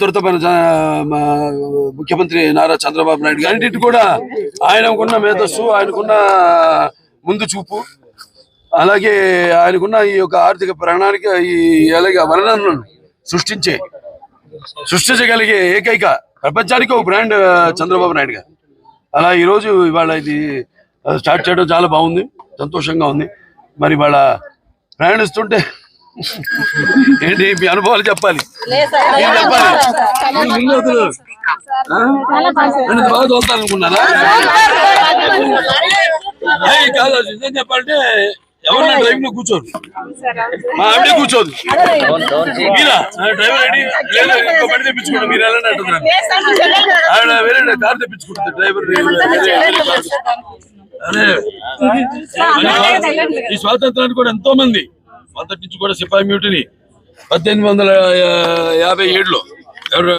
త్వరితమైన ముఖ్యమంత్రి నారా చంద్రబాబు నాయుడు గారి కూడా ఆయనకున్న మేధస్సు, ఆయనకున్న ముందు చూపు, అలాగే ఆయనకున్న ఈ యొక్క ఆర్థిక ప్రణాళిక, ఈ అలాగే వర్ణనలను సృష్టించగలిగే ఏకైక ప్రపంచానికి ఒక బ్రాండ్ చంద్రబాబు నాయుడు గారు. అలా ఇవాళ ఇది స్టార్ట్ చేయడం చాలా బాగుంది, సంతోషంగా ఉంది. మరి వాళ్ళ ప్రయాణిస్తుంటే ఏంటి మీ అనుభవాలు చెప్పాలి, బాగా తోలుతాను అనుకున్నారా? కాదు, నిజం చెప్పాలంటే ఎవరు డ్రైవింగ్ లో కూర్చోరు, మా ఆవిడే కూర్చోదు. మీరా డ్రైవర్ రెడీ లేదా ఇంకో బండి తెప్పించుకోండి, మీరు ఎలా అంటున్నారు? ఆవిడ వేరే కారు తెప్పించుకుంటుంది డ్రైవర్. అదే ఈ స్వాతంత్రానికి కూడా ఎంతో మంది మొదటి నుంచి కూడా సిపాయి మ్యూటిని 1857లో